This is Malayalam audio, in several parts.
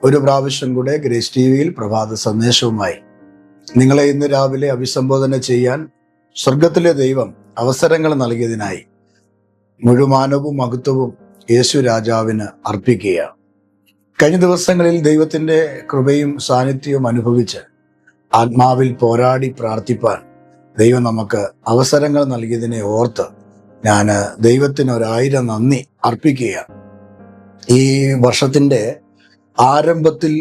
ഒരു പ്രാവശ്യം കൂടെ ഗ്രേസ് ടിവിയിൽ പ്രഭാത സന്ദേശവുമായി നിങ്ങളെ ഇന്ന് രാവിലെ അഭിസംബോധന ചെയ്യാൻ സ്വർഗത്തിലെ ദൈവം അവസരങ്ങൾ നൽകിയതിനായി മുഴുമാനവും മഹത്വവും യേശു രാജാവിന് അർപ്പിക്കുകയാണ്. കഴിഞ്ഞ ദിവസങ്ങളിൽ ദൈവത്തിൻ്റെ കൃപയും സാന്നിധ്യവും അനുഭവിച്ച് ആത്മാവിൽ പോരാടി പ്രാർത്ഥിപ്പാൻ ദൈവം നമുക്ക് അവസരങ്ങൾ നൽകിയതിനെ ഓർത്ത് ഞാൻ ദൈവത്തിന് 1000 നന്ദി അർപ്പിക്കുകയാണ്. ഈ വർഷത്തിൻ്റെ ആരംഭത്തിൽ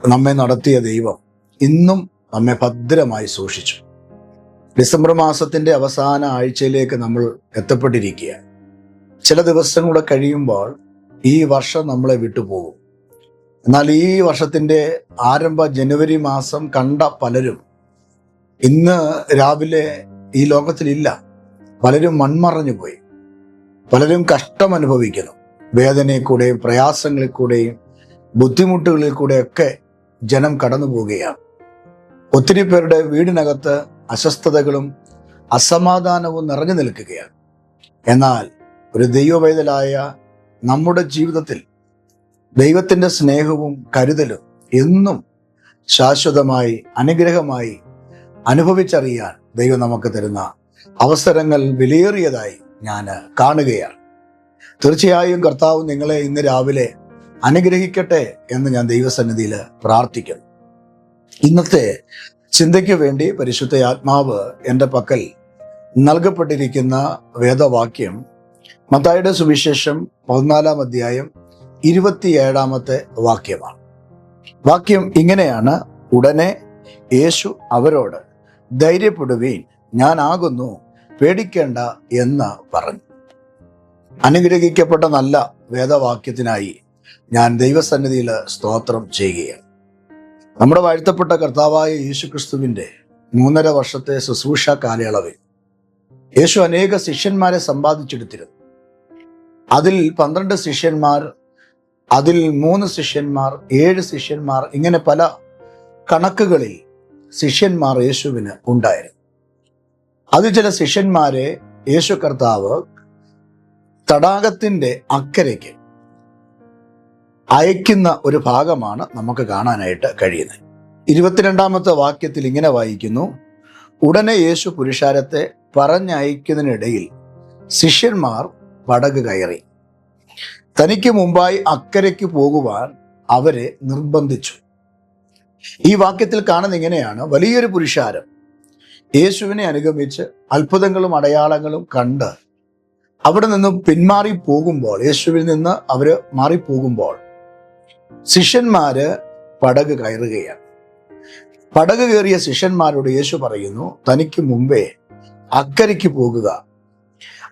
നമ്മെ നടത്തിയ ദൈവം ഇന്നും നമ്മെ ഭദ്രമായി സൂക്ഷിച്ചു. ഡിസംബർ മാസത്തിൻ്റെ അവസാന ആഴ്ചയിലേക്ക് നമ്മൾ എത്തപ്പെട്ടിരിക്കുകയാണ്. ചില ദിവസങ്ങൾ കഴിയുമ്പോൾ ഈ വർഷം നമ്മളെ വിട്ടുപോകും. എന്നാൽ ഈ വർഷത്തിൻ്റെ ആരംഭ ജനുവരി മാസം കണ്ട പലരും ഇന്ന് രാവിലെ ഈ ലോകത്തിലില്ല. പലരും മൺമറഞ്ഞു പോയി. പലരും കഷ്ടം അനുഭവിക്കുന്നു. വേദനയിൽ കൂടെയും പ്രയാസങ്ങളിൽ കൂടെയും ബുദ്ധിമുട്ടുകളിൽ കൂടെയൊക്കെ ജനം കടന്നു പോവുകയാണ്. ഒത്തിരി പേരുടെ വീടിനകത്ത് അസ്വസ്ഥതകളും അസമാധാനവും നിറഞ്ഞു നിൽക്കുകയാണ്. എന്നാൽ ഒരു ദൈവവൈതലായ നമ്മുടെ ജീവിതത്തിൽ ദൈവത്തിൻ്റെ സ്നേഹവും കരുതലും എന്നും ശാശ്വതമായി അനുഗ്രഹമായി അനുഭവിച്ചറിയാൻ ദൈവം നമുക്ക് തരുന്ന അവസരങ്ങൾ വിലയേറിയതായി ഞാൻ കാണുകയാണ്. തീർച്ചയായും കർത്താവ് നിങ്ങളെ ഇന്ന് രാവിലെ അനുഗ്രഹിക്കട്ടെ എന്ന് ഞാൻ ദൈവസന്നിധിയിൽ പ്രാർത്ഥിക്കുന്നു. ഇന്നത്തെ ചിന്തയ്ക്ക് വേണ്ടി പരിശുദ്ധ ആത്മാവ് എൻ്റെ പക്കൽ നൽകപ്പെട്ടിരിക്കുന്ന വേദവാക്യം മത്തായിയുടെ സുവിശേഷം 14-ാം അധ്യായം 27-ാമത്തെ വാക്യമാണ്. വാക്യം ഇങ്ങനെയാണ്: ഉടനെ യേശു അവരോട്, ധൈര്യപ്പെടുവീൻ, ഞാനാകുന്നു, പേടിക്കേണ്ട എന്ന് പറഞ്ഞു. അനുഗ്രഹിക്കപ്പെട്ട നല്ല വേദവാക്യത്തിനായി ഞാൻ ദൈവസന്നിധിയിൽ സ്തോത്രം ചെയ്യുകയാണ്. നമ്മുടെ വാഴ്ത്തപ്പെട്ട കർത്താവായ യേശു ക്രിസ്തുവിൻ്റെ 3.5 വർഷത്തെ ശുശ്രൂഷ കാലയളവിൽ യേശു അനേക ശിഷ്യന്മാരെ സമ്പാദിച്ചെടുത്തിരുന്നു. അതിൽ 12 ശിഷ്യന്മാർ, അതിൽ 3 ശിഷ്യന്മാർ, 7 ശിഷ്യന്മാർ, ഇങ്ങനെ പല കണക്കുകളിൽ ശിഷ്യന്മാർ യേശുവിന് ഉണ്ടായിരുന്നു. അതിൽ ചില ശിഷ്യന്മാരെ യേശു കർത്താവ് തടാകത്തിൻ്റെ അക്കരയ്ക്ക് അയക്കുന്ന ഒരു ഭാഗമാണ് നമുക്ക് കാണാനായിട്ട് കഴിയുന്നത്. 22-ാമത്തെ വാക്യത്തിൽ ഇങ്ങനെ വായിക്കുന്നു: ഉടനെ യേശു പുരുഷാരത്തെ പറഞ്ഞയക്കുന്നതിനിടയിൽ ശിഷ്യന്മാർ പടക് കയറി തനിക്ക് മുമ്പായി അക്കരയ്ക്ക് പോകുവാൻ അവരെ നിർബന്ധിച്ചു. ഈ വാക്യത്തിൽ കാണുന്ന ഇങ്ങനെയാണ്: വലിയൊരു പുരുഷാരം യേശുവിനെ അനുഗമിച്ച് അത്ഭുതങ്ങളും അടയാളങ്ങളും കണ്ട് അവിടെ നിന്ന് പിന്മാറി പോകുമ്പോൾ, യേശുവിൽ നിന്ന് അവര് മാറിപ്പോകുമ്പോൾ ശിഷ്യന്മാര് പടക് കയറുകയാണ്. പടക് കയറിയ ശിഷ്യന്മാരോട് യേശു പറയുന്നു, തനിക്ക് മുമ്പേ അക്കരയ്ക്ക് പോകുക.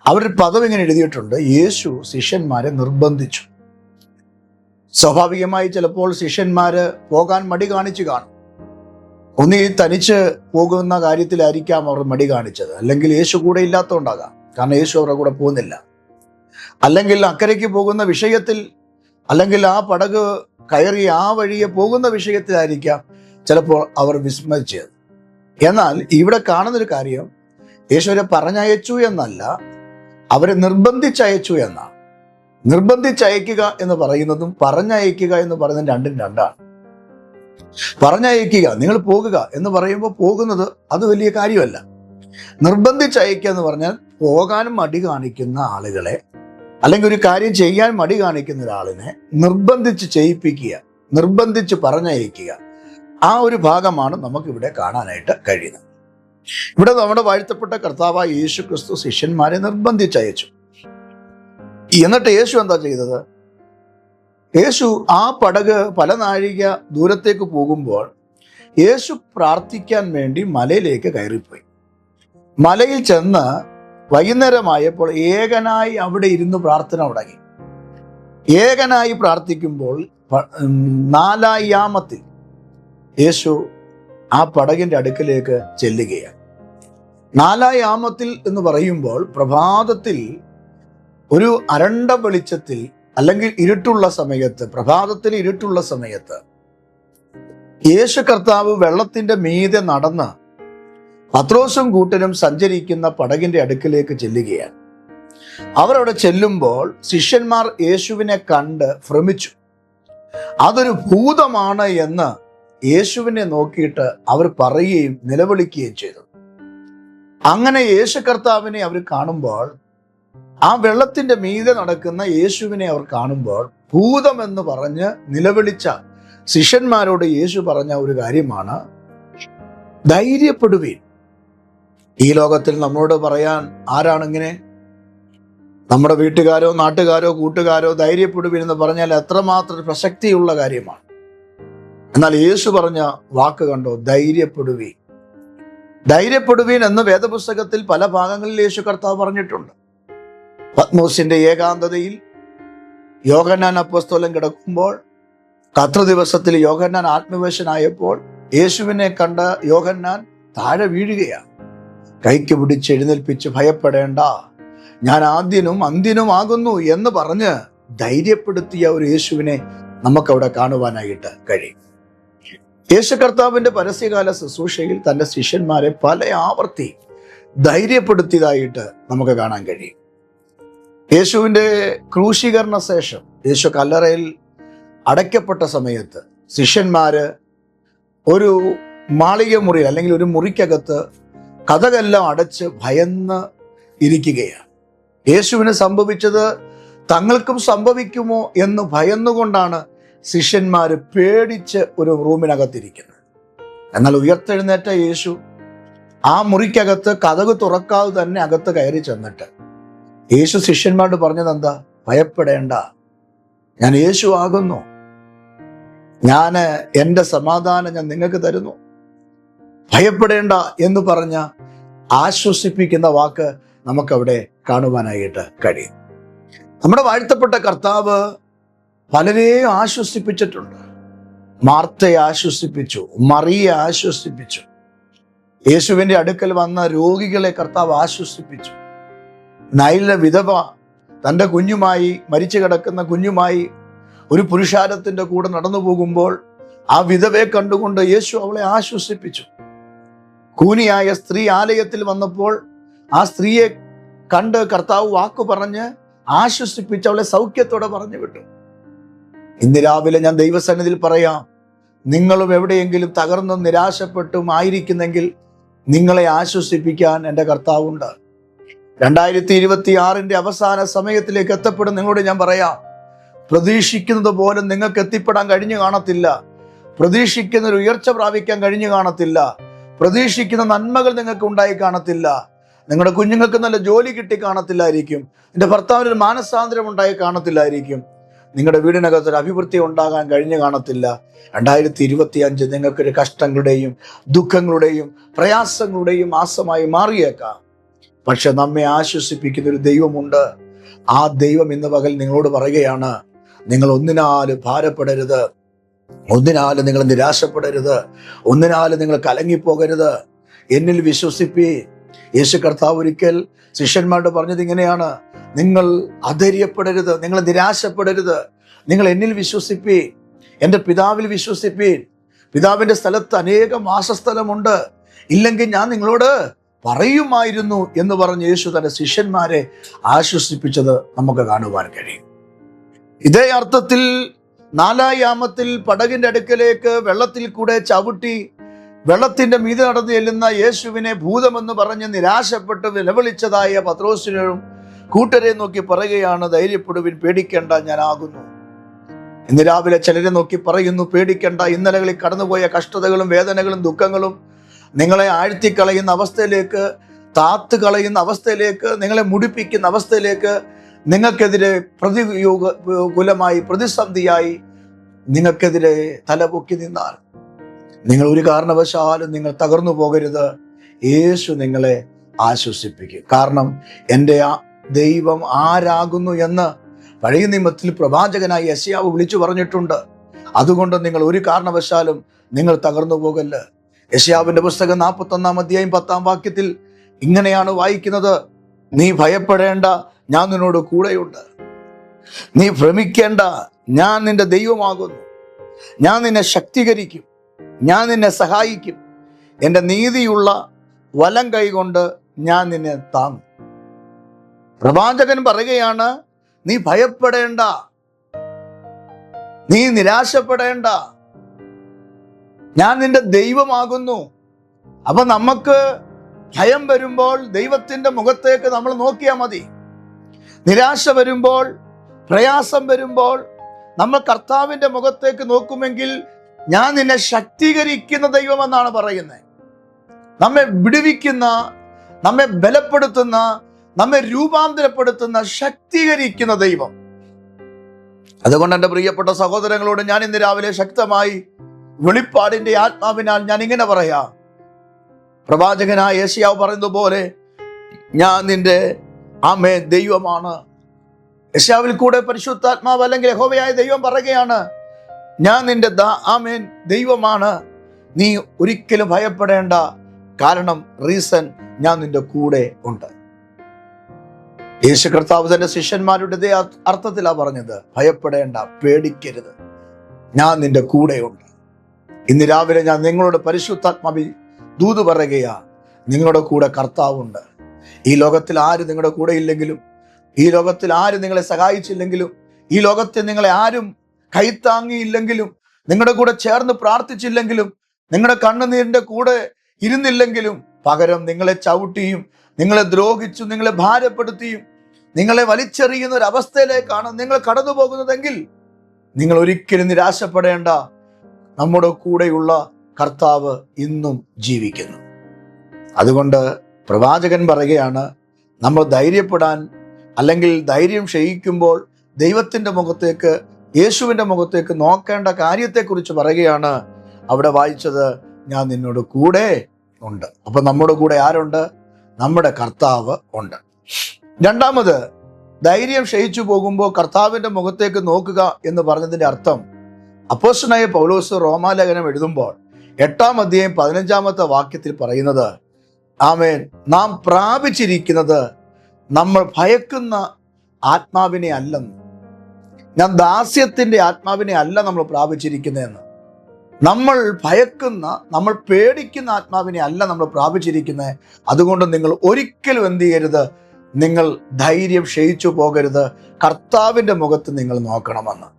അവരുടെ പദം ഇങ്ങനെ എഴുതിയിട്ടുണ്ട്: യേശു ശിഷ്യന്മാരെ നിർബന്ധിച്ചു. സ്വാഭാവികമായി ചിലപ്പോൾ ശിഷ്യന്മാര് പോകാൻ മടി കാണിച്ചു കാണും. ഒന്നീ തനിച്ച് പോകുന്ന കാര്യത്തിലായിരിക്കാം അവർ മടി കാണിച്ചത്, അല്ലെങ്കിൽ യേശു കൂടെ ഇല്ലാത്തതുകൊണ്ടാകാം. കാരണം യേശു അവരുടെ കൂടെ പോകുന്നില്ല. അല്ലെങ്കിൽ അക്കരയ്ക്ക് പോകുന്ന വിഷയത്തിൽ, അല്ലെങ്കിൽ ആ പടക് കയറി ആ വഴിയെ പോകുന്ന വിഷയത്തിലായിരിക്കാം ചിലപ്പോൾ അവർ വിസ്മരിച്ചത്. എന്നാൽ ഇവിടെ കാണുന്നൊരു കാര്യം, യേശുവിനെ പറഞ്ഞയച്ചു എന്നല്ല, അവരെ നിർബന്ധിച്ചയച്ചു എന്നാണ്. നിർബന്ധിച്ചയക്കുക എന്ന് പറയുന്നതും പറഞ്ഞയക്കുക എന്ന് പറയുന്നതും രണ്ടും രണ്ടാണ്. പറഞ്ഞയക്കുക, നിങ്ങൾ പോകുക എന്ന് പറയുമ്പോൾ പോകുന്നത് അത് വലിയ കാര്യമല്ല. നിർബന്ധിച്ചയക്കുക എന്ന് പറഞ്ഞാൽ പോകാനും മടി കാണിക്കുന്ന ആളുകളെ, അല്ലെങ്കിൽ ഒരു കാര്യം ചെയ്യാൻ മടി കാണിക്കുന്ന ഒരാളിനെ നിർബന്ധിച്ച് ചെയ്യിപ്പിക്കുക, നിർബന്ധിച്ച് പറഞ്ഞയക്കുക. ആ ഒരു ഭാഗമാണ് നമുക്കിവിടെ കാണാനായിട്ട് കഴിയുന്നത്. ഇവിടെ നമ്മുടെ വാഴ്ത്തപ്പെട്ട കർത്താവായ യേശു ക്രിസ്തു ശിഷ്യന്മാരെ നിർബന്ധിച്ചയച്ചു. എന്നിട്ട് യേശു എന്താ ചെയ്തത്? യേശു ആ പടക് പല നാഴിക ദൂരത്തേക്ക് പോകുമ്പോൾ യേശു പ്രാർത്ഥിക്കാൻ വേണ്ടി മലയിലേക്ക് കയറിപ്പോയി. മലയിൽ ചെന്ന് വൈകുന്നേരമായപ്പോൾ ഏകനായി അവിടെ ഇരുന്ന് പ്രാർത്ഥന തുടങ്ങി. ഏകനായി പ്രാർത്ഥിക്കുമ്പോൾ 4-ാം യാമത്തിൽ യേശു ആ പടകിൻ്റെ അടുക്കലേക്ക് ചെല്ലുകയാണ്. 4-ാം യാമത്തിൽ എന്ന് പറയുമ്പോൾ പ്രഭാതത്തിൽ ഒരു അരണ്ട വെളിച്ചത്തിൽ, അല്ലെങ്കിൽ ഇരുട്ടുള്ള സമയത്ത്, പ്രഭാതത്തിൽ ഇരുട്ടുള്ള സമയത്ത് യേശു കർത്താവ് വെള്ളത്തിൻ്റെ മീതെ നടന്ന് പത്രോസും കൂട്ടരും സഞ്ചരിക്കുന്ന പടകിന്റെ അടുക്കിലേക്ക് ചെല്ലുകയാണ്. അവരവിടെ ചെല്ലുമ്പോൾ ശിഷ്യന്മാർ യേശുവിനെ കണ്ട് ഭ്രമിച്ചു. അതൊരു ഭൂതമാണ് എന്ന് യേശുവിനെ നോക്കിയിട്ട് അവർ പറയുകയും നിലവിളിക്കുകയും ചെയ്തു. അങ്ങനെ യേശു കർത്താവിനെ അവർ കാണുമ്പോൾ, ആ വെള്ളത്തിന്റെ മീതെ നടക്കുന്ന യേശുവിനെ അവർ കാണുമ്പോൾ, ഭൂതം എന്ന് പറഞ്ഞ് നിലവിളിച്ച ശിഷ്യന്മാരോട് യേശു പറഞ്ഞ ഒരു കാര്യമാണ്, ധൈര്യപ്പെടുവീൻ. ഈ ലോകത്തിൽ നമ്മളോട് പറയാൻ ആരാണിങ്ങനെ? നമ്മുടെ വീട്ടുകാരോ നാട്ടുകാരോ കൂട്ടുകാരോ ധൈര്യപ്പെടുവീൻ എന്ന് പറഞ്ഞാൽ എത്രമാത്രം പ്രസക്തിയുള്ള കാര്യമാണ്. എന്നാൽ യേശു പറഞ്ഞ വാക്ക് കണ്ടോ, ധൈര്യപ്പെടുവീൻ. ധൈര്യപ്പെടുവീൻ എന്ന് വേദപുസ്തകത്തിൽ പല ഭാഗങ്ങളിൽ യേശു കർത്താവ് പറഞ്ഞിട്ടുണ്ട്. പത്മോസിന്റെ ഏകാന്തതയിൽ യോഹന്നാൻ അപ്പോസ്തലൻ കിടക്കുമ്പോൾ, കർത്തൃ ദിവസത്തിൽ യോഹന്നാൻ ആത്മവേശനായപ്പോൾ യേശുവിനെ കണ്ട യോഹന്നാൻ താഴെ വീഴുകയാണ്. കൈക്ക് പിടിച്ച് എഴുന്നേൽപ്പിച്ച്, ഭയപ്പെടേണ്ട, ഞാൻ ആദ്യനും അന്ത്യനുമാകുന്നു എന്ന് പറഞ്ഞ് ധൈര്യപ്പെടുത്തിയ ഒരു യേശുവിനെ നമുക്കവിടെ കാണുവാനായിട്ട് കഴിയും. യേശു കർത്താവിന്റെ പരസ്യകാല ശുശ്രൂഷയിൽ തന്റെ ശിഷ്യന്മാരെ പല ആവർത്തി ധൈര്യപ്പെടുത്തിയതായിട്ട് നമുക്ക് കാണാൻ കഴിയും. യേശുവിന്റെ ക്രൂശീകരണ ശേഷം യേശു കല്ലറയിൽ അടയ്ക്കപ്പെട്ട സമയത്ത് ശിഷ്യന്മാര് ഒരു മാളിക മുറി അല്ലെങ്കിൽ ഒരു മുറിക്കകത്ത് കതകെല്ലാം അടച്ച് ഭയന്ന് ഇരിക്കുകയാണ്. യേശുവിന് സംഭവിച്ചത് തങ്ങൾക്കും സംഭവിക്കുമോ എന്ന് ഭയന്നുകൊണ്ടാണ് ശിഷ്യന്മാര് പേടിച്ച് ഒരു റൂമിനകത്തിരിക്കുന്നത്. എന്നാൽ ഉയർത്തെഴുന്നേറ്റ യേശു ആ മുറിക്കകത്ത് കതക് തുറക്കാതെ തന്നെ അകത്ത് കയറി ചെന്നിട്ട് യേശു ശിഷ്യന്മാരോട് പറഞ്ഞത് എന്താ? ഭയപ്പെടേണ്ട, ഞാൻ യേശു ആകുന്നു, എൻ്റെ സമാധാനം ഞാൻ നിങ്ങൾക്ക് തരുന്നു, ഭയപ്പെടേണ്ട എന്ന് പറഞ്ഞ ആശ്വസിപ്പിക്കുന്ന വാക്ക് നമുക്കവിടെ കാണുവാനായിട്ട് കഴിയും. നമ്മുടെ വാഴ്ത്തപ്പെട്ട കർത്താവ് പലരെയും ആശ്വസിപ്പിച്ചിട്ടുണ്ട്. മാർത്തയെ ആശ്വസിപ്പിച്ചു, മറിയെ ആശ്വസിപ്പിച്ചു, യേശുവിന്റെ അടുക്കൽ വന്ന രോഗികളെ കർത്താവ് ആശ്വസിപ്പിച്ചു. നൈലിലെ വിധവ തൻ്റെ കുഞ്ഞുമായി, മരിച്ചു കിടക്കുന്ന കുഞ്ഞുമായി ഒരു പുരുഷാരത്തിന്റെ കൂടെ നടന്നു പോകുമ്പോൾ ആ വിധവയെ കണ്ടുകൊണ്ട് യേശു അവളെ ആശ്വസിപ്പിച്ചു. കൂനിയായ സ്ത്രീ ആലയത്തിൽ വന്നപ്പോൾ ആ സ്ത്രീയെ കണ്ട് കർത്താവ് വാക്കു പറഞ്ഞ് ആശ്വസിപ്പിച്ച് അവളെ സൗഖ്യത്തോടെ പറഞ്ഞു വിട്ടു. ഇന്ന് രാവിലെ ഞാൻ ദൈവസന്നിധിയിൽ പറയാം, നിങ്ങളും എവിടെയെങ്കിലും തകർന്നും നിരാശപ്പെട്ടും ആയിരിക്കുന്നെങ്കിൽ നിങ്ങളെ ആശ്വസിപ്പിക്കാൻ എൻ്റെ കർത്താവുണ്ട്. 2026 അവസാന സമയത്തിലേക്ക് എത്തപ്പെടുന്ന നിങ്ങളോട് ഞാൻ പറയാം, പ്രതീക്ഷിക്കുന്നത് പോലെ നിങ്ങൾക്ക് എത്തിപ്പെടാൻ കഴിഞ്ഞു കാണത്തില്ല. പ്രതീക്ഷിക്കുന്ന ഒരു ഉയർച്ച പ്രാപിക്കാൻ കഴിഞ്ഞു കാണത്തില്ല. പ്രതീക്ഷിക്കുന്ന നന്മകൾ നിങ്ങൾക്ക് ഉണ്ടായി കാണത്തില്ല. നിങ്ങളുടെ കുഞ്ഞുങ്ങൾക്ക് നല്ല ജോലി കിട്ടി കാണത്തില്ലായിരിക്കും. എൻ്റെ ഭർത്താവിന് ഒരു മാനസാന്തരം ഉണ്ടായി കാണത്തില്ലായിരിക്കും. നിങ്ങളുടെ വീടിനകത്ത് ഒരു അഭിവൃദ്ധി ഉണ്ടാകാൻ കഴിഞ്ഞു കാണത്തില്ല. 2025 നിങ്ങൾക്കൊരു കഷ്ടങ്ങളുടെയും ദുഃഖങ്ങളുടെയും പ്രയാസങ്ങളുടെയും മാസമായി മാറിയേക്കാം. പക്ഷെ നമ്മെ ആശ്വസിപ്പിക്കുന്ന ഒരു ദൈവമുണ്ട്. ആ ദൈവം ഇന്ന് പകൽ നിങ്ങളോട് പറയുകയാണ്, നിങ്ങൾ ഒന്നിനാലും ഭാരപ്പെടരുത്, ഒന്നിനാലും നിങ്ങൾ നിരാശപ്പെടരുത്, ഒന്നിനാലും നിങ്ങൾ കലങ്ങിപ്പോകരുത്, എന്നിൽ വിശ്വസിപ്പി. യേശു കർത്താവ് ഒരിക്കൽ ശിഷ്യന്മാരോട് പറഞ്ഞത് ഇങ്ങനെയാണ്, നിങ്ങൾ അധൈര്യപ്പെടരുത്, നിങ്ങൾ നിരാശപ്പെടരുത്, നിങ്ങൾ എന്നിൽ വിശ്വസിപ്പി, എൻ്റെ പിതാവിൽ വിശ്വസിപ്പീൻ. പിതാവിൻ്റെ സ്ഥലത്ത് അനേകം വാസസ്ഥലമുണ്ട്, ഇല്ലെങ്കിൽ ഞാൻ നിങ്ങളോട് പറയുമായിരുന്നു എന്ന് പറഞ്ഞ് യേശു തന്റെ ശിഷ്യന്മാരെ ആശ്വസിപ്പിച്ചത് നമുക്ക് കാണുവാൻ കഴിയും. ഇതേ അർത്ഥത്തിൽ 4-ാം യാമത്തിൽ പടകിന്റെ അടുക്കലേക്ക് വെള്ളത്തിൽ കൂടെ ചവിട്ടി വെള്ളത്തിന്റെ മീതെ നടന്നു ചെല്ലുന്ന യേശുവിനെ ഭൂതമെന്ന് പറഞ്ഞ് നിരാശപ്പെട്ട് നിലവിളിച്ചതായ പത്രോസിനും കൂട്ടരെ നോക്കി പറയുകയാണ്, ധൈര്യപ്പെടുവിൻ, പേടിക്കേണ്ട, ഞാനാകുന്നു. ഇന്ന് രാവിലെ ചിലരെ നോക്കി പറയുന്നു, പേടിക്കേണ്ട. ഇന്നലകളിൽ കടന്നുപോയ കഷ്ടതകളും വേദനകളും ദുഃഖങ്ങളും നിങ്ങളെ ആഴ്ത്തിക്കളയുന്ന അവസ്ഥയിലേക്ക്, താത്തുകളയുന്ന അവസ്ഥയിലേക്ക്, നിങ്ങളെ മുടിപ്പിക്കുന്ന അവസ്ഥയിലേക്ക്, നിങ്ങൾക്കെതിരെ പ്രതികൂലമായി പ്രതിസന്ധിയായി നിങ്ങൾക്കെതിരെ തലപൊക്കി നിന്നാൽ നിങ്ങൾ ഒരു കാരണവശാലും നിങ്ങൾ തകർന്നു പോകരുത്. യേശു നിങ്ങളെ ആശ്വസിപ്പിക്കും. കാരണം എൻ്റെ ദൈവം ആരാകുന്നു എന്ന് പഴയ നിയമത്തിൽ പ്രവാചകനായി യെശയ്യാവ് വിളിച്ചു പറഞ്ഞിട്ടുണ്ട്. അതുകൊണ്ട് നിങ്ങൾ ഒരു കാരണവശാലും നിങ്ങൾ തകർന്നു പോകല്ല. യെശയ്യാവിന്റെ പുസ്തകം 41-ാം അധ്യായം 10-ാം വാക്യത്തിൽ ഇങ്ങനെയാണ് വായിക്കുന്നത്, നീ ഭയപ്പെടേണ്ട, ഞാൻ നിന്നോട് കൂടെയുണ്ട്. നീ ഭ്രമിക്കേണ്ട, ഞാൻ നിന്റെ ദൈവമാകുന്നു. ഞാൻ നിന്നെ ശക്തീകരിക്കും, ഞാൻ നിന്നെ സഹായിക്കും. എൻ്റെ നീതിയുള്ള വലം കൈകൊണ്ട് ഞാൻ നിന്നെ താങ്ങും. പ്രവാചകൻ പറയുകയാണ്, നീ ഭയപ്പെടേണ്ട, നീ നിരാശപ്പെടേണ്ട, ഞാൻ നിന്റെ ദൈവമാകുന്നു. അപ്പൊ നമുക്ക് ഭയം വരുമ്പോൾ ദൈവത്തിന്റെ മുഖത്തേക്ക് നമ്മൾ നോക്കിയാൽ മതി. നിരാശ വരുമ്പോൾ, പ്രയാസം വരുമ്പോൾ നമ്മൾ കർത്താവിന്റെ മുഖത്തേക്ക് നോക്കുമെങ്കിൽ ഞാൻ നിന്നെ ശക്തീകരിക്കുന്ന ദൈവമെന്നാണ് പറയുന്നത്. നമ്മെ വിടുവിക്കുന്ന, നമ്മെ ബലപ്പെടുത്തുന്ന, നമ്മെ രൂപാന്തരപ്പെടുത്തുന്ന, ശക്തീകരിക്കുന്ന ദൈവം. അതുകൊണ്ട് എൻ്റെ പ്രിയപ്പെട്ട സഹോദരങ്ങളോട് ഞാൻ ഇന്ന് രാവിലെ ശക്തമായി വെളിപ്പാടിന്റെ ആത്മാവിനാൽ ഞാൻ ഇങ്ങനെ പറയാ, പ്രവാചകനായ യെശയ്യാവ് പറയുന്നത് പോലെ, ഞാൻ നിന്റെ ദൈവമാണ്. യെശയ്യാവിൽ കൂടെ പരിശുദ്ധാത്മാവ് അല്ലെങ്കിൽ യഹോവയായ ദൈവം പറയുകയാണ്, ഞാൻ നിന്റെ ദൈവമാണ്, നീ ഒരിക്കലും ഭയപ്പെടേണ്ട. കാരണം റീസൺ, ഞാൻ നിന്റെ കൂടെ ഉണ്ട്. യേശു കർത്താവ് തന്റെ ശിഷ്യന്മാരുടെ അർത്ഥത്തിലാ പറഞ്ഞത്, ഭയപ്പെടേണ്ട, പേടിക്കരുത്, ഞാൻ നിന്റെ കൂടെയുണ്ട്. ഇന്ന് രാവിലെ ഞാൻ നിങ്ങളോട് പരിശുദ്ധാത്മാവി ദൂത് പറയുകയാ, നിങ്ങളുടെ കൂടെ കർത്താവുണ്ട്. ഈ ലോകത്തിൽ ആര് നിങ്ങളുടെ കൂടെ ഇല്ലെങ്കിലും, ഈ ലോകത്തിൽ ആര് നിങ്ങളെ സഹായിച്ചില്ലെങ്കിലും, ഈ ലോകത്തിൽ നിങ്ങളെ ആരും കൈത്താങ്ങിയില്ലെങ്കിലും, നിങ്ങളുടെ കൂടെ ചേർന്ന് പ്രാർത്ഥിച്ചില്ലെങ്കിലും, നിങ്ങളുടെ കണ്ണുനീരിന്റെ കൂടെ ഇരുന്നില്ലെങ്കിലും, പകരം നിങ്ങളെ ചവിട്ടിയും നിങ്ങളെ ദ്രോഹിച്ചും നിങ്ങളെ ഭാരപ്പെടുത്തിയും നിങ്ങളെ വലിച്ചെറിയുന്ന ഒരു അവസ്ഥയിലേക്കാണ് നിങ്ങൾ കടന്നു പോകുന്നതെങ്കിൽ നിങ്ങൾ ഒരിക്കലും നിരാശപ്പെടേണ്ട. നമ്മുടെ കൂടെയുള്ള കർത്താവ് ഇന്നും ജീവിക്കുന്നു. അതുകൊണ്ട് പ്രവാചകൻ പറയുകയാണ്, നമ്മൾ ധൈര്യപ്പെടാൻ അല്ലെങ്കിൽ ധൈര്യം ക്ഷയിക്കുമ്പോൾ ദൈവത്തിന്റെ മുഖത്തേക്ക്, യേശുവിന്റെ മുഖത്തേക്ക് നോക്കേണ്ട കാര്യത്തെക്കുറിച്ച് പറയുകയാണ്. അവിടെ വായിച്ചത്, ഞാൻ നിന്നോട് കൂടെ ഉണ്ട്. അപ്പൊ നമ്മുടെ കൂടെ ആരുണ്ട്? നമ്മുടെ കർത്താവ് ഉണ്ട്. രണ്ടാമത്, ധൈര്യം ക്ഷയിച്ചു പോകുമ്പോൾ കർത്താവിന്റെ മുഖത്തേക്ക് നോക്കുക എന്ന് പറഞ്ഞതിന്റെ അർത്ഥം, അപ്പോസ്തലനായ പൗലോസ് റോമാലേഖനം എഴുതുമ്പോൾ 8-ാം അധ്യായം 15-ാമത്തെ വാക്യത്തിൽ പറയുന്നത്, ആമേൻ, നാം പ്രാപിച്ചിരിക്കുന്നത് നമ്മൾ ഭയക്കുന്ന ആത്മാവിനെ അല്ലെന്ന്. ഞാൻ ദാസ്യത്തിന്റെ ആത്മാവിനെ അല്ല നമ്മൾ പ്രാപിച്ചിരിക്കുന്നതെന്ന്. നമ്മൾ ഭയക്കുന്ന, നമ്മൾ പേടിക്കുന്ന ആത്മാവിനെ അല്ല നമ്മൾ പ്രാപിച്ചിരിക്കുന്നത്. അതുകൊണ്ട് നിങ്ങൾ ഒരിക്കലും എന്ത് ചെയ്യരുത്, നിങ്ങൾ ധൈര്യം ക്ഷയിച്ചു പോകരുത്, കർത്താവിന്റെ മുഖത്ത് നിങ്ങൾ നോക്കണമെന്ന്.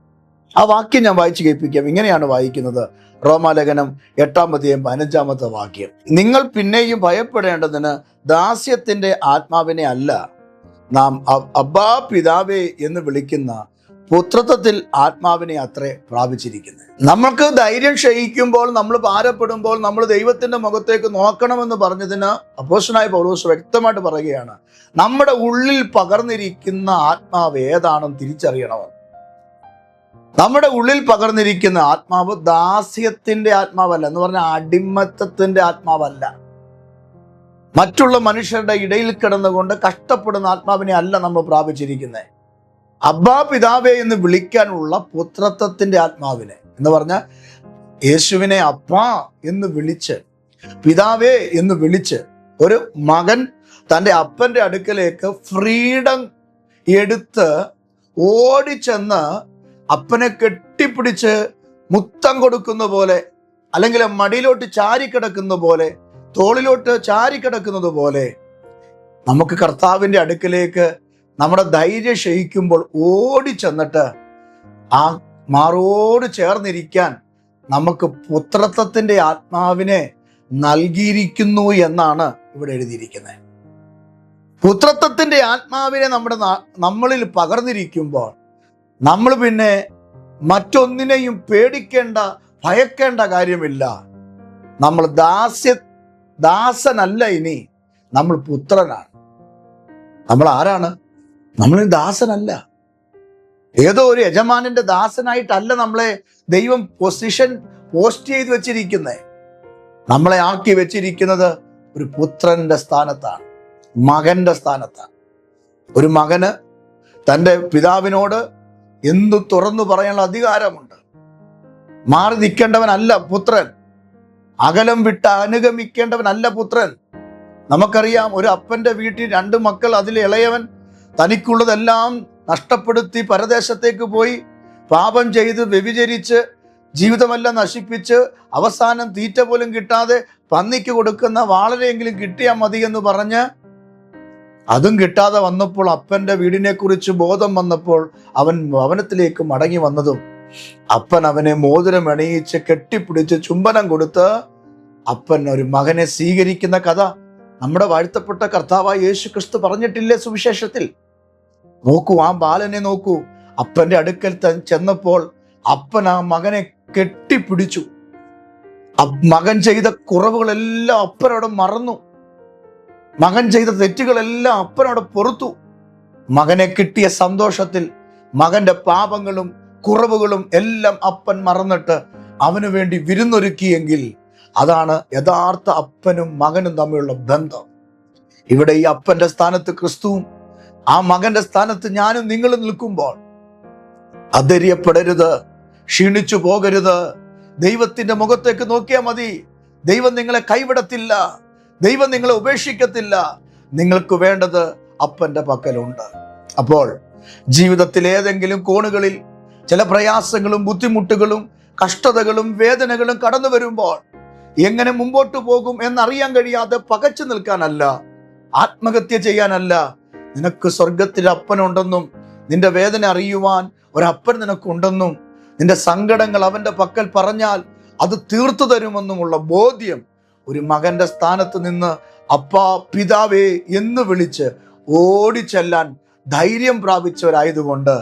ആ വാക്യം ഞാൻ വായിച്ചു കേൾപ്പിക്കാം. ഇങ്ങനെയാണ് വായിക്കുന്നത്, റോമാലേഖനം 8-ാം അധ്യായം 15-ാമത്തെ വാക്യം. നിങ്ങൾ പിന്നെയും ഭയപ്പെടേണ്ടതിന് ദാസ്യത്തിന്റെ ആത്മാവിനെ അല്ല, നാം അബ്ബാ പിതാവേ എന്ന് വിളിക്കുന്ന പുത്രത്വത്തിൽ ആത്മാവിനെ അത്രേ പ്രാപിച്ചിരിക്കുന്നത്. നമ്മൾക്ക് ധൈര്യം ക്ഷയിക്കുമ്പോൾ, നമ്മൾ ഭാരപ്പെടുമ്പോൾ നമ്മൾ ദൈവത്തിന്റെ മുഖത്തേക്ക് നോക്കണമെന്ന് പറഞ്ഞതിന് അപ്പോസ്തലനായ പൗലോസ് വ്യക്തമായിട്ട് പറയുകയാണ്, നമ്മുടെ ഉള്ളിൽ പകർന്നിരിക്കുന്ന ആത്മാവ് ഏതാണെന്ന് തിരിച്ചറിയണമെന്ന്. നമ്മുടെ ഉള്ളിൽ പകർന്നിരിക്കുന്ന ആത്മാവ് ദാസ്യത്തിന്റെ ആത്മാവല്ല, എന്ന് പറഞ്ഞാൽ അടിമത്തത്തിന്റെ ആത്മാവല്ല. മറ്റുള്ള മനുഷ്യരുടെ ഇടയിൽ കിടന്നുകൊണ്ട് കഷ്ടപ്പെടുന്ന ആത്മാവിനെ അല്ല നമ്മൾ പ്രാപിച്ചിരിക്കുന്നത്. അബ്ബാ പിതാവേ എന്ന് വിളിക്കാനുള്ള പുത്രത്വത്തിന്റെ ആത്മാവിനെ, എന്ന് പറഞ്ഞാൽ യേശുവിനെ അപ്പാ എന്ന് വിളിച്ച്, പിതാവേ എന്ന് വിളിച്ച്, ഒരു മകൻ തൻ്റെ അപ്പന്റെ അടുക്കലേക്ക് ഫ്രീഡം എടുത്ത് ഓടിച്ചെന്ന് അപ്പനെ കെട്ടിപ്പിടിച്ച് മുത്തം കൊടുക്കുന്ന പോലെ, അല്ലെങ്കിൽ മടിയിലോട്ട് ചാരിക്കിടക്കുന്ന പോലെ, തോളിലോട്ട് ചാരിക്കിടക്കുന്നത് പോലെ, നമുക്ക് കർത്താവിന്റെ അടുക്കലേക്ക് നമ്മുടെ ധൈര്യം ക്ഷയിക്കുമ്പോൾ ഓടി ചെന്നിട്ട് ആ മാറോട് ചേർന്നിരിക്കാൻ നമുക്ക് പുത്രത്വത്തിന്റെ ആത്മാവിനെ നൽകിയിരിക്കുന്നു എന്നാണ് ഇവിടെ എഴുതിയിരിക്കുന്നത്. പുത്രത്വത്തിന്റെ ആത്മാവിനെ നമ്മളിൽ പകർന്നിരിക്കുമ്പോൾ നമ്മൾ പിന്നെ മറ്റൊന്നിനെയും പേടിക്കേണ്ട, ഭയക്കേണ്ട കാര്യമില്ല. നമ്മൾ ദാസനല്ല, ഇനി നമ്മൾ പുത്രനാണ്. നമ്മൾ ആരാണ്? നമ്മൾ ദാസനല്ല. ഏതോ ഒരു യജമാനന്റെ ദാസനായിട്ടല്ല നമ്മളെ ദൈവം പോസ്റ്റ് ചെയ്ത് വെച്ചിരിക്കുന്നത്. നമ്മളെ ആക്കി വെച്ചിരിക്കുന്നത് ഒരു പുത്രന്റെ സ്ഥാനത്താണ്, മകന്റെ സ്ഥാനത്താണ്. ഒരു മകന് തൻ്റെ പിതാവിനോട് എന്തു തുറന്നു പറയാനുള്ള അധികാരമുണ്ട്. മാറി നിൽക്കേണ്ടവനല്ല പുത്രൻ, അകലം വിട്ട് അനുഗമിക്കേണ്ടവനല്ല പുത്രൻ. നമുക്കറിയാം, ഒരു അപ്പന്റെ വീട്ടിൽ 2 മക്കൾ, അതിൽ ഇളയവൻ തനിക്കുള്ളതെല്ലാം നഷ്ടപ്പെടുത്തി പരദേശത്തേക്ക് പോയി പാപം ചെയ്ത് വ്യഭിചരിച്ച് ജീവിതമെല്ലാം നശിപ്പിച്ച് അവസാനം തീറ്റ പോലും കിട്ടാതെ പന്നിക്ക് കൊടുക്കുന്ന വാളരെയെങ്കിലും കിട്ടിയാൽ മതി എന്ന് പറഞ്ഞ് അതും കിട്ടാതെ വന്നപ്പോൾ അപ്പന്റെ വീടിനെ കുറിച്ച് ബോധം വന്നപ്പോൾ അവൻ ഭവനത്തിലേക്ക് മടങ്ങി വന്നതും അപ്പൻ അവനെ മോതിരം അണിയിച്ച് കെട്ടിപ്പിടിച്ച് ചുംബനം കൊടുത്ത് അപ്പൻ ഒരു മകനെ സ്വീകരിക്കുന്ന കഥ നമ്മുടെ വാഴ്ത്തപ്പെട്ട കർത്താവായ യേശു ക്രിസ്തു പറഞ്ഞിട്ടില്ലേ സുവിശേഷത്തിൽ? നോക്കൂ, ആ ബാലനെ നോക്കൂ. അപ്പന്റെ അടുക്കൽ ചെന്നപ്പോൾ അപ്പൻ ആ മകനെ കെട്ടിപ്പിടിച്ചു. മകൻ ചെയ്ത കുറവുകളെല്ലാം അപ്പനോട് മറന്നു. മകൻ ചെയ്ത തെറ്റുകളെല്ലാം അപ്പനോട് പൊറുത്തു. മകനെ കിട്ടിയ സന്തോഷത്തിൽ മകന്റെ പാപങ്ങളും കുറവുകളും എല്ലാം അപ്പൻ മറന്നിട്ട് അവന് വേണ്ടി വിരുന്നൊരുക്കിയെങ്കിൽ അതാണ് യഥാർത്ഥ അപ്പനും മകനും തമ്മിലുള്ള ബന്ധം. ഇവിടെ ഈ അപ്പന്റെ സ്ഥാനത്ത് ക്രിസ്തുവും ആ മകന്റെ സ്ഥാനത്ത് ഞാനും നിങ്ങളും നിൽക്കുമ്പോൾ അധൈര്യപ്പെടരുത്, ക്ഷീണിച്ചു പോകരുത്. ദൈവത്തിന്റെ മുഖത്തേക്ക് നോക്കിയാൽ മതി. ദൈവം നിങ്ങളെ കൈവിടത്തില്ല, ദൈവം നിങ്ങളെ ഉപേക്ഷിക്കത്തില്ല. നിങ്ങൾക്ക് വേണ്ടത് അപ്പന്റെ പക്കലുണ്ട്. അപ്പോൾ ജീവിതത്തിൽ ഏതെങ്കിലും കോണുകളിൽ ചില പ്രയാസങ്ങളും ബുദ്ധിമുട്ടുകളും കഷ്ടതകളും വേദനകളും കടന്നു വരുമ്പോൾ എങ്ങനെ മുമ്പോട്ട് പോകും എന്നറിയാൻ കഴിയാതെ പകച്ചു നിൽക്കാനല്ല, ആത്മഹത്യ ചെയ്യാനല്ല. നിനക്ക് സ്വർഗത്തിൽ അപ്പനുണ്ടെന്നും നിന്റെ വേദന അറിയുവാൻ ഒരപ്പൻ നിനക്കുണ്ടെന്നും നിന്റെ സങ്കടങ്ങൾ അവന്റെ പക്കൽ പറഞ്ഞാൽ അത് തീർത്തു തരുമെന്നുമുള്ള ബോധ്യം ഒരു മകന്റെ സ്ഥാനത്ത് നിന്ന് അപ്പാ പിതാവേ എന്ന് വിളിച്ച് ഓടിച്ചെല്ലാൻ ധൈര്യം പ്രാപിച്ചവരായതുകൊണ്ട്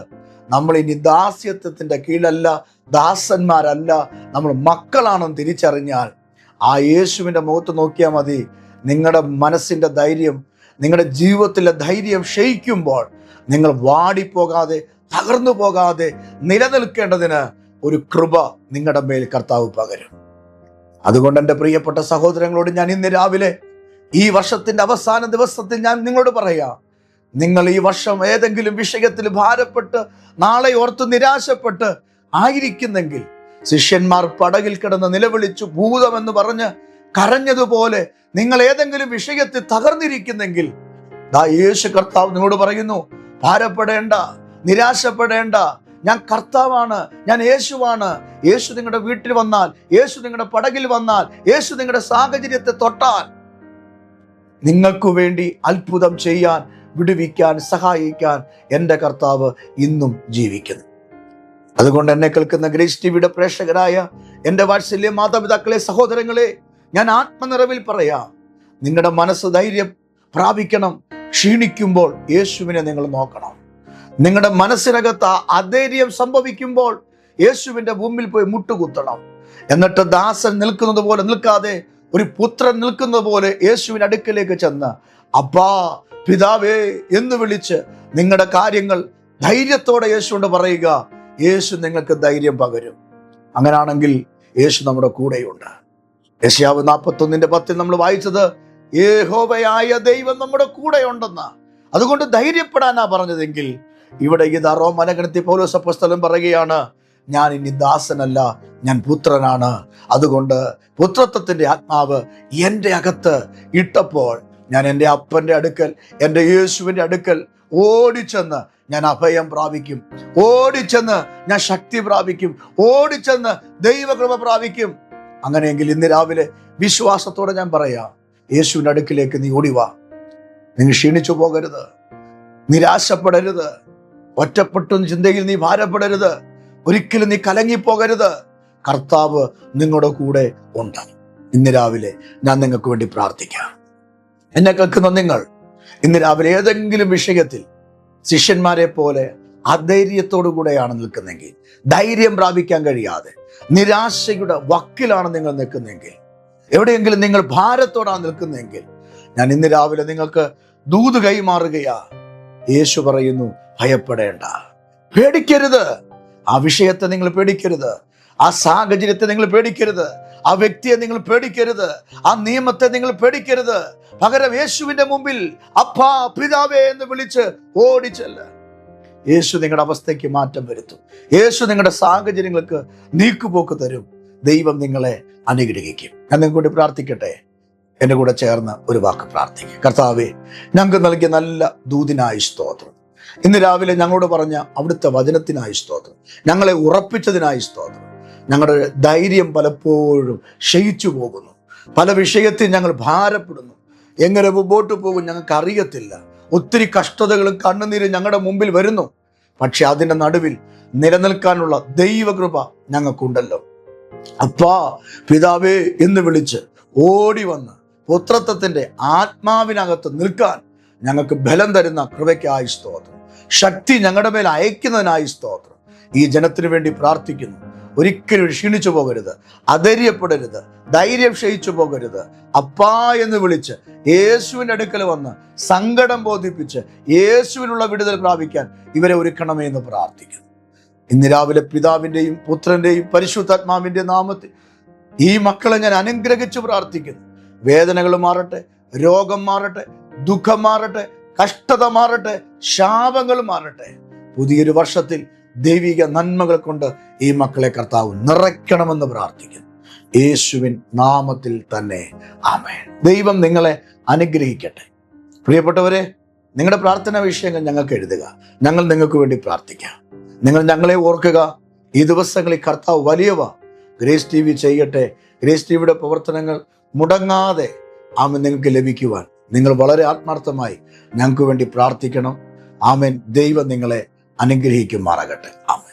നമ്മൾ ഇനി ദാസ്യത്വത്തിന്റെ കീഴല്ല, ദാസന്മാരല്ല, നമ്മൾ മക്കളാണെന്ന് തിരിച്ചറിഞ്ഞാൽ ആ യേശുവിന്റെ മുഖത്ത് നോക്കിയാൽ മതി. നിങ്ങളുടെ മനസ്സിന്റെ ധൈര്യം, നിങ്ങളുടെ ജീവിതത്തിലെ ധൈര്യം ക്ഷയിക്കുമ്പോൾ നിങ്ങൾ വാടിപ്പോകാതെ തകർന്നു പോകാതെ നിലനിൽക്കേണ്ടതിന് ഒരു കൃപ നിങ്ങളുടെ മേൽ കർത്താവ് പകരും. അതുകൊണ്ട് എൻ്റെ പ്രിയപ്പെട്ട സഹോദരങ്ങളോട് ഞാൻ ഇന്ന് രാവിലെ ഈ വർഷത്തിന്റെ അവസാന ദിവസത്തിൽ ഞാൻ നിങ്ങളോട് പറയാം, നിങ്ങൾ ഈ വർഷം ഏതെങ്കിലും വിഷയത്തിൽ ഭാരപ്പെട്ട് നാളെ ഓർത്ത് നിരാശപ്പെട്ട് ആയിരിക്കുന്നെങ്കിൽ, ശിഷ്യന്മാർ പടകിൽ കിടന്ന് നിലവിളിച്ചു ഭൂതമെന്ന് പറഞ്ഞ് കരഞ്ഞതുപോലെ നിങ്ങൾ ഏതെങ്കിലും വിഷയത്തിൽ തകർന്നിരിക്കുന്നെങ്കിൽ ദാ യേശു കർത്താവ് നിങ്ങളോട് പറയുന്നു, ഭാരപ്പെടേണ്ട, നിരാശപ്പെടേണ്ട. ഞാൻ കർത്താവാണ്, ഞാൻ യേശുവാണ്. യേശു നിങ്ങളുടെ വീട്ടിൽ വന്നാൽ, യേശു നിങ്ങളുടെ പടകിൽ വന്നാൽ, യേശു നിങ്ങളുടെ സാഹചര്യത്തെ തൊട്ടാൽ നിങ്ങൾക്ക് വേണ്ടി അത്ഭുതം ചെയ്യാൻ, വിടുവിക്കാൻ, സഹായിക്കാൻ എൻ്റെ കർത്താവ് ഇന്നും ജീവിക്കുന്നു. അതുകൊണ്ട് എന്നെ കേൾക്കുന്ന ഗ്രേസ് ടിവിയുടെ പ്രേക്ഷകരായ എൻ്റെ വാത്സല്യ മാതാപിതാക്കളെ, സഹോദരങ്ങളെ, ഞാൻ ആത്മനിറവിൽ പറയാം, നിങ്ങളുടെ മനസ്സ് ധൈര്യം പ്രാപിക്കണം. ക്ഷീണിക്കുമ്പോൾ യേശുവിനെ നിങ്ങൾ നോക്കണം. നിങ്ങളുടെ മനസ്സിനകത്ത് അധൈര്യം സംഭവിക്കുമ്പോൾ യേശുവിന്റെ മുമ്പിൽ പോയി മുട്ടുകുത്തണം. എന്നിട്ട് ദാസൻ നിൽക്കുന്നത് പോലെ നിൽക്കാതെ ഒരു പുത്രൻ നിൽക്കുന്നത് പോലെ യേശുവിന്റെ അടുക്കലേക്ക് ചെന്ന് അപ്പാ പിതാവേ എന്ന് വിളിച്ച് നിങ്ങളുടെ കാര്യങ്ങൾ ധൈര്യത്തോടെ യേശുവിനോട് പറയുക. യേശു നിങ്ങൾക്ക് ധൈര്യം പകരും. അങ്ങനാണെങ്കിൽ യേശു നമ്മുടെ കൂടെയുണ്ട്. യെശയ്യാവ് 41:10 നമ്മൾ വായിച്ചത് യഹോവയായ ദൈവം നമ്മുടെ കൂടെയുണ്ടെന്ന്. അതുകൊണ്ട് ധൈര്യപ്പെടാനാ പറഞ്ഞതെങ്കിൽ ഇവിടെ ഈ റോമലേഖനത്തിൽ പൗലോസ് അപ്പോസ്തലൻ പറയുകയാണ്, ഞാൻ ഇനി ദാസനല്ല, ഞാൻ പുത്രനാണ്. അതുകൊണ്ട് പുത്രത്വത്തിന്റെ ആത്മാവ് എൻ്റെ അകത്ത് ഇട്ടപ്പോൾ ഞാൻ എൻ്റെ അപ്പൻ്റെ അടുക്കൽ, എൻ്റെ യേശുവിൻ്റെ അടുക്കൽ ഓടിച്ചെന്ന് ഞാൻ അഭയം പ്രാപിക്കും, ഓടിച്ചെന്ന് ഞാൻ ശക്തി പ്രാപിക്കും, ഓടിച്ചെന്ന് ദൈവകൃപ പ്രാപിക്കും. അങ്ങനെയെങ്കിൽ ഇന്ന് രാവിലെ വിശ്വാസത്തോടെ ഞാൻ പറയാം, യേശുവിൻ്റെ അടുക്കിലേക്ക് നീ ഓടിവാ. നിങ്ങൾ ക്ഷീണിച്ചു പോകരുത്, നിരാശപ്പെടരുത്, ഒറ്റപ്പെട്ടും ചിന്തയിൽ നീ ഭാരപ്പെടരുത്, ഒരിക്കലും നീ കലങ്ങിപ്പോകരുത്. കർത്താവ് നിങ്ങളുടെ കൂടെ ഉണ്ട്. ഇന്ന് രാവിലെ ഞാൻ നിങ്ങൾക്ക് വേണ്ടി പ്രാർത്ഥിക്കാം. എന്നെ കേൾക്കുന്ന നിങ്ങൾ ഇന്ന് രാവിലെ ഏതെങ്കിലും വിഷയത്തിൽ ശിഷ്യന്മാരെ പോലെ അധൈര്യത്തോടു കൂടെയാണ് നിൽക്കുന്നെങ്കിൽ, ധൈര്യം പ്രാപിക്കാൻ കഴിയാതെ നിരാശയുടെ വക്കിലാണ് നിങ്ങൾ നിൽക്കുന്നെങ്കിൽ, എവിടെയെങ്കിലും നിങ്ങൾ ഭാരത്തോടാണ് നിൽക്കുന്നെങ്കിൽ, ഞാൻ ഇന്ന് രാവിലെ നിങ്ങൾക്ക് ദൂത് കൈമാറുകയാ. യേശു പറയുന്നു, ഭയപ്പെടേണ്ട, പേടിക്കരുത്. ആ വിഷയത്തെ നിങ്ങൾ പേടിക്കരുത്, ആ സാഹചര്യത്തെ നിങ്ങൾ പേടിക്കരുത്, ആ വ്യക്തിയെ നിങ്ങൾ പേടിക്കരുത്, ആ നിയമത്തെ നിങ്ങൾ പേടിക്കരുത്. പകരം യേശുവിന്റെ മുമ്പിൽ അപ്പാ പിതാവേ എന്ന് വിളിച്ച് ഓടിച്ചല്ല. യേശു നിങ്ങളുടെ അവസ്ഥയ്ക്ക് മാറ്റം വരുത്തും. യേശു നിങ്ങളുടെ സാഹചര്യങ്ങൾക്ക് നീക്കുപോക്ക് തരും. ദൈവം നിങ്ങളെ അനുഗ്രഹിക്കും. ഞാൻ നിങ്ങൾക്ക് കൂടി പ്രാർത്ഥിക്കട്ടെ. എൻ്റെ കൂടെ ചേർന്ന് ഒരു വാക്ക് പ്രാർത്ഥിക്കും. കർത്താവേ, ഞങ്ങൾക്ക് നൽകിയ നല്ല ദൂതിനായി സ്തോത്രം. ഇന്ന് രാവിലെ ഞങ്ങളോട് പറഞ്ഞ അവിടുത്തെ വചനത്തിനായി സ്തോത്രം. ഞങ്ങളെ ഉറപ്പിച്ചതിനായി സ്തോത്രം. ഞങ്ങളുടെ ധൈര്യം പലപ്പോഴും ക്ഷയിച്ചു പോകുന്നു. പല വിഷയത്തിൽ ഞങ്ങൾ ഭാരപ്പെടുന്നു. എങ്ങനെ മുമ്പോട്ട് പോകും ഞങ്ങൾക്ക് അറിയത്തില്ല. ഒത്തിരി കഷ്ടതകളും കണ്ണുനീരും ഞങ്ങളുടെ മുമ്പിൽ വരുന്നു. പക്ഷെ അതിൻ്റെ നടുവിൽ നിലനിൽക്കാനുള്ള ദൈവകൃപ ഞങ്ങൾക്കുണ്ടല്ലോ. അപ്പാ, പിതാവേ എന്ന് വിളിച്ച് ഓടി വന്ന് പുത്രത്വത്തിന്റെ ആത്മാവിനകത്ത് നിൽക്കാൻ ഞങ്ങൾക്ക് ബലം തരുന്ന കൃപയ്ക്കായി സ്തോത്രം. ശക്തി ഞങ്ങളുടെ മേൽ അയക്കുന്നതിനായി സ്തോത്രം. ഈ ജനത്തിന് വേണ്ടി പ്രാർത്ഥിക്കുന്നു. ഒരിക്കലും ക്ഷീണിച്ചു പോകരുത്, അധൈര്യപ്പെടരുത്, ധൈര്യം ക്ഷയിച്ചു പോകരുത്. അപ്പാ എന്ന് വിളിച്ച് യേശുവിൻ്റെ അടുക്കൽ വന്ന് സങ്കടം ബോധിപ്പിച്ച് യേശുവിനുള്ള വിടുതൽ പ്രാപിക്കാൻ ഇവരെ ഒരുക്കണമേ എന്ന് പ്രാർത്ഥിക്കുന്നു. ഇന്ന് രാവിലെ പിതാവിൻ്റെയും പുത്രൻ്റെയും പരിശുദ്ധാത്മാവിൻ്റെ നാമത്തിൽ ഈ മക്കളെ ഞാൻ അനുഗ്രഹിച്ച് പ്രാർത്ഥിക്കുന്നു. വേദനകൾ മാറട്ടെ, രോഗം മാറട്ടെ, ദുഃഖം മാറട്ടെ, കഷ്ടത മാറട്ടെ, ശാപങ്ങൾ മാറട്ടെ. പുതിയൊരു വർഷത്തിൽ ദൈവിക നന്മകൾ കൊണ്ട് ഈ മക്കളെ കർത്താവ് നിറയ്ക്കണമെന്ന് പ്രാർത്ഥിക്കുന്നു. യേശുവിൻ നാമത്തിൽ തന്നെ ആമേൻ. ദൈവം നിങ്ങളെ അനുഗ്രഹിക്കട്ടെ. പ്രിയപ്പെട്ടവരെ, നിങ്ങളുടെ പ്രാർത്ഥനാ വിഷയങ്ങൾ ഞങ്ങൾക്ക് എഴുതുക. ഞങ്ങൾ നിങ്ങൾക്ക് വേണ്ടി പ്രാർത്ഥിക്കാം. നിങ്ങൾ ഞങ്ങളെ ഓർക്കുക. ഈ ദിവസങ്ങളിൽ കർത്താവ് വലിയവ ഗ്രേസ് TV ചെയ്യട്ടെ. ഗ്രേസ് TVയുടെ പ്രവർത്തനങ്ങൾ മുടങ്ങാതെ നിങ്ങൾക്ക് ലഭിക്കുവാൻ നിങ്ങൾ വളരെ ആത്മാർത്ഥമായി ഞങ്ങൾക്ക് വേണ്ടി പ്രാർത്ഥിക്കണം. ആമേൻ. ദൈവം നിങ്ങളെ അനുഗ്രഹിക്കുമാറാകട്ടെ. ആമേൻ.